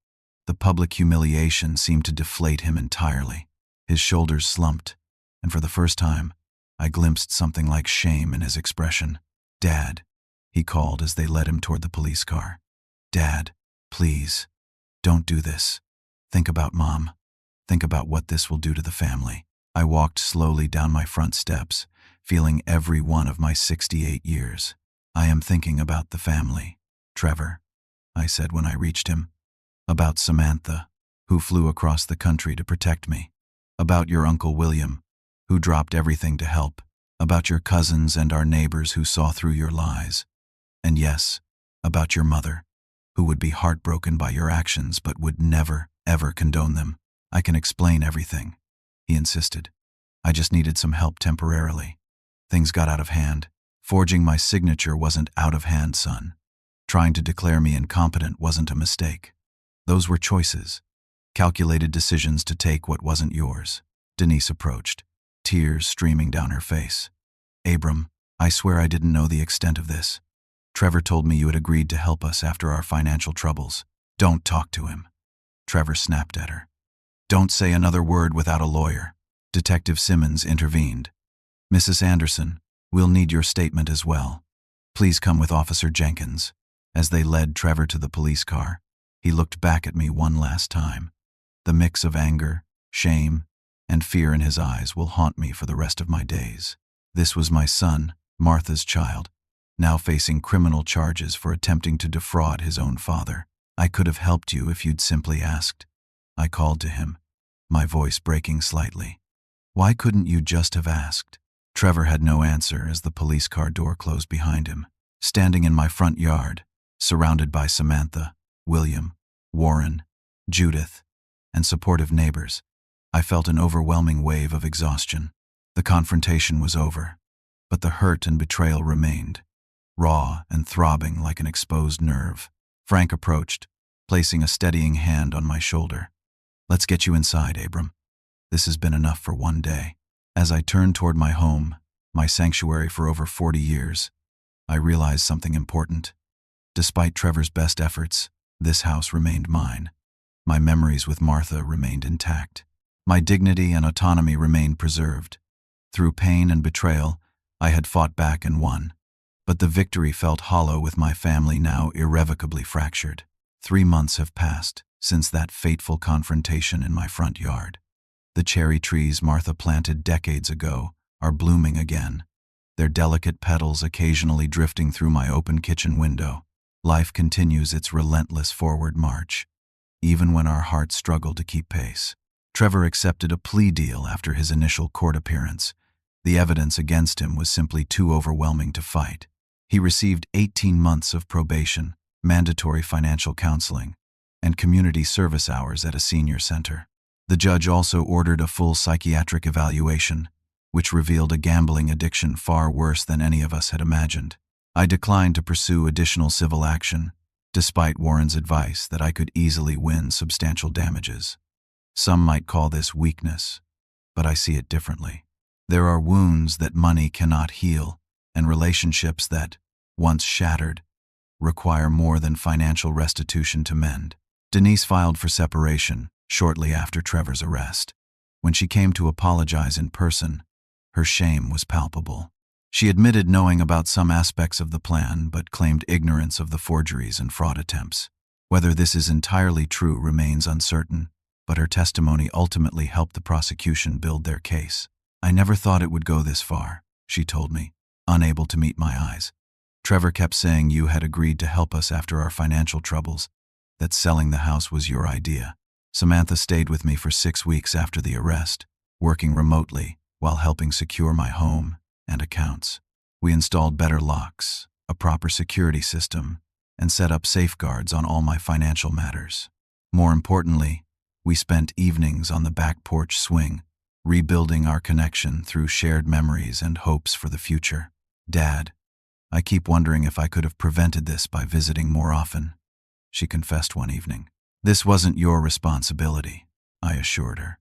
The public humiliation seemed to deflate him entirely. His shoulders slumped, and for the first time, I glimpsed something like shame in his expression. "Dad," he called as they led him toward the police car. "Dad, please, don't do this. Think about Mom. Think about what this will do to the family." I walked slowly down my front steps, feeling every one of my 68 years. "I am thinking about the family, Trevor," I said when I reached him. "About Samantha, who flew across the country to protect me. About your Uncle William, who dropped everything to help. About your cousins and our neighbors who saw through your lies. And yes, about your mother, who would be heartbroken by your actions but would never, ever condone them. I can explain everything," he insisted. "I just needed some help temporarily. Things got out of hand. Forging my signature wasn't out of hand, son. Trying to declare me incompetent wasn't a mistake. Those were choices, calculated decisions to take what wasn't yours." Denise approached, tears streaming down her face. "Abram, I swear I didn't know the extent of this. Trevor told me you had agreed to help us after our financial troubles." "Don't talk to him," Trevor snapped at her. "Don't say another word without a lawyer." Detective Simmons intervened. "Mrs. Anderson, we'll need your statement as well. Please come with Officer Jenkins." As they led Trevor to the police car, he looked back at me one last time. The mix of anger, shame, and fear in his eyes will haunt me for the rest of my days. This was my son, Martha's child, now facing criminal charges for attempting to defraud his own father. "I could have helped you if you'd simply asked," I called to him, my voice breaking slightly. "Why couldn't you just have asked?" Trevor had no answer as the police car door closed behind him. Standing in my front yard, surrounded by Samantha, William, Warren, Judith, and supportive neighbors, I felt an overwhelming wave of exhaustion. The confrontation was over, but the hurt and betrayal remained, raw and throbbing like an exposed nerve. Frank approached, placing a steadying hand on my shoulder. "Let's get you inside, Abram. This has been enough for one day." As I turned toward my home, my sanctuary for over 40 years, I realized something important. Despite Trevor's best efforts, this house remained mine. My memories with Martha remained intact. My dignity and autonomy remained preserved. Through pain and betrayal, I had fought back and won. But the victory felt hollow with my family now irrevocably fractured. 3 months have passed since that fateful confrontation in my front yard. The cherry trees Martha planted decades ago are blooming again, their delicate petals occasionally drifting through my open kitchen window. Life continues its relentless forward march, even when our hearts struggle to keep pace. Trevor accepted a plea deal after his initial court appearance. The evidence against him was simply too overwhelming to fight. He received 18 months of probation, mandatory financial counseling, and community service hours at a senior center. The judge also ordered a full psychiatric evaluation, which revealed a gambling addiction far worse than any of us had imagined. I declined to pursue additional civil action, despite Warren's advice that I could easily win substantial damages. Some might call this weakness, but I see it differently. There are wounds that money cannot heal, and relationships that, once shattered, require more than financial restitution to mend. Denise filed for separation shortly after Trevor's arrest. When she came to apologize in person, her shame was palpable. She admitted knowing about some aspects of the plan but claimed ignorance of the forgeries and fraud attempts. Whether this is entirely true remains uncertain, but her testimony ultimately helped the prosecution build their case. "I never thought it would go this far," she told me, unable to meet my eyes. "Trevor kept saying you had agreed to help us after our financial troubles, that selling the house was your idea. Samantha stayed with me for 6 weeks after the arrest, working remotely while helping secure my home and accounts. We installed better locks, a proper security system, and set up safeguards on all my financial matters. More importantly, we spent evenings on the back porch swing, rebuilding our connection through shared memories and hopes for the future. Dad, I keep wondering if I could have prevented this by visiting more often, she confessed one evening. This wasn't your responsibility, I assured her.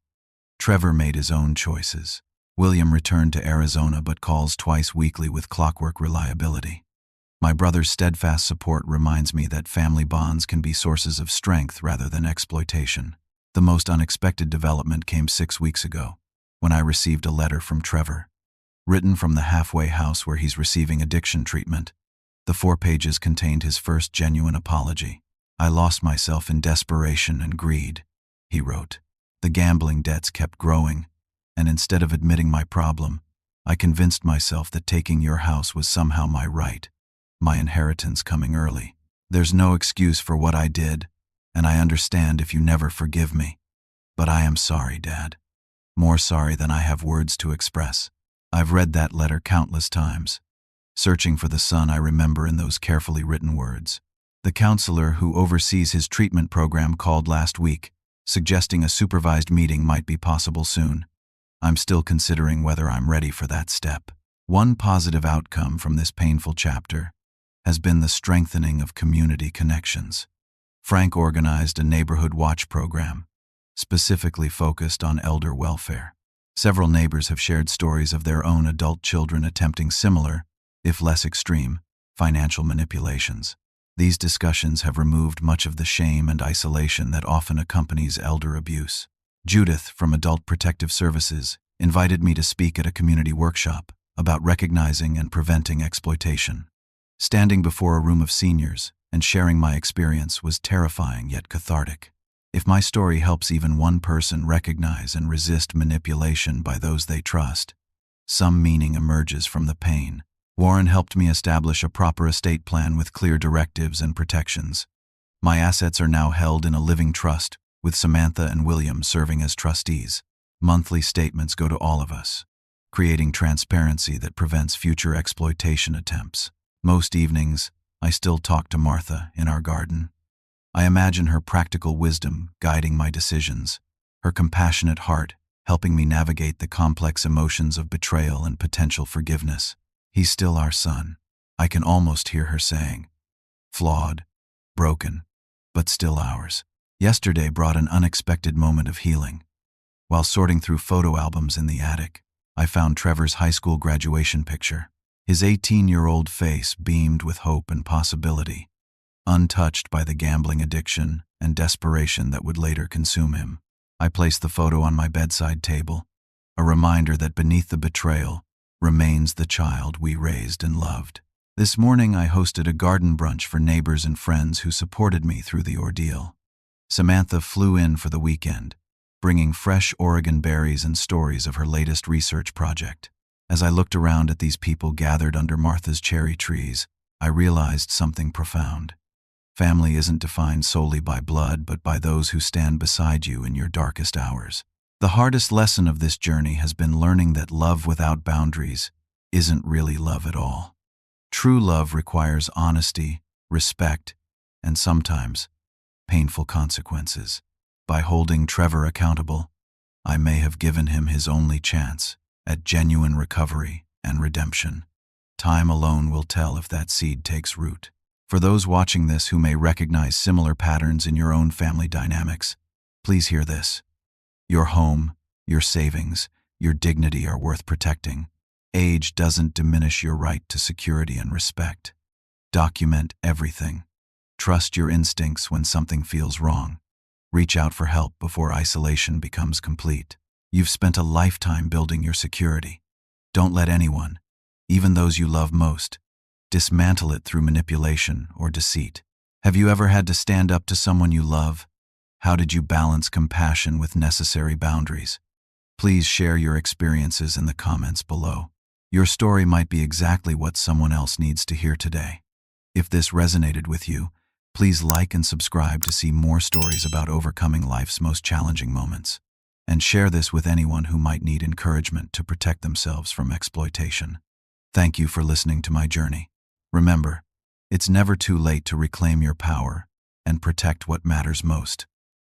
Trevor made his own choices. William returned to Arizona but calls twice weekly with clockwork reliability. My brother's steadfast support reminds me that family bonds can be sources of strength rather than exploitation. The most unexpected development came 6 weeks ago, when I received a letter from Trevor. Written from the halfway house where he's receiving addiction treatment, the 4 pages contained his first genuine apology. I lost myself in desperation and greed, he wrote. The gambling debts kept growing, and instead of admitting my problem, I convinced myself that taking your house was somehow my right, my inheritance coming early. There's no excuse for what I did, and I understand if you never forgive me. But I am sorry, Dad. More sorry than I have words to express. I've read that letter countless times, searching for the son I remember in those carefully written words. The counselor who oversees his treatment program called last week, suggesting a supervised meeting might be possible soon. I'm still considering whether I'm ready for that step. One positive outcome from this painful chapter has been the strengthening of community connections. Frank organized a neighborhood watch program, specifically focused on elder welfare. Several neighbors have shared stories of their own adult children attempting similar, if less extreme, financial manipulations. These discussions have removed much of the shame and isolation that often accompanies elder abuse. Judith, from Adult Protective Services, invited me to speak at a community workshop about recognizing and preventing exploitation. Standing before a room of seniors and sharing my experience was terrifying yet cathartic. If my story helps even one person recognize and resist manipulation by those they trust, some meaning emerges from the pain. Warren helped me establish a proper estate plan with clear directives and protections. My assets are now held in a living trust, with Samantha and William serving as trustees. Monthly statements go to all of us, creating transparency that prevents future exploitation attempts. Most evenings, I still talk to Martha in our garden. I imagine her practical wisdom guiding my decisions, her compassionate heart helping me navigate the complex emotions of betrayal and potential forgiveness. He's still our son, I can almost hear her saying. Flawed, broken, but still ours. Yesterday brought an unexpected moment of healing. While sorting through photo albums in the attic, I found Trevor's high school graduation picture. His 18-year-old face beamed with hope and possibility, untouched by the gambling addiction and desperation that would later consume him. I placed the photo on my bedside table, a reminder that beneath the betrayal remains the child we raised and loved. This morning I hosted a garden brunch for neighbors and friends who supported me through the ordeal. Samantha flew in for the weekend, bringing fresh Oregon berries and stories of her latest research project. As I looked around at these people gathered under Martha's cherry trees, I realized something profound. Family isn't defined solely by blood, but by those who stand beside you in your darkest hours. The hardest lesson of this journey has been learning that love without boundaries isn't really love at all. True love requires honesty, respect, and sometimes painful consequences. By holding Trevor accountable, I may have given him his only chance at genuine recovery and redemption. Time alone will tell if that seed takes root. For those watching this who may recognize similar patterns in your own family dynamics, please hear this. Your home, your savings, your dignity are worth protecting. Age doesn't diminish your right to security and respect. Document everything. Trust your instincts when something feels wrong. Reach out for help before isolation becomes complete. You've spent a lifetime building your security. Don't let anyone, even those you love most, dismantle it through manipulation or deceit. Have you ever had to stand up to someone you love? How did you balance compassion with necessary boundaries? Please share your experiences in the comments below. Your story might be exactly what someone else needs to hear today. If this resonated with you, Please like and subscribe to see more stories about overcoming life's most challenging moments. And share this with anyone who might need encouragement to protect themselves from exploitation. Thank you for listening to my journey. Remember, it's never too late to reclaim your power and protect what matters most.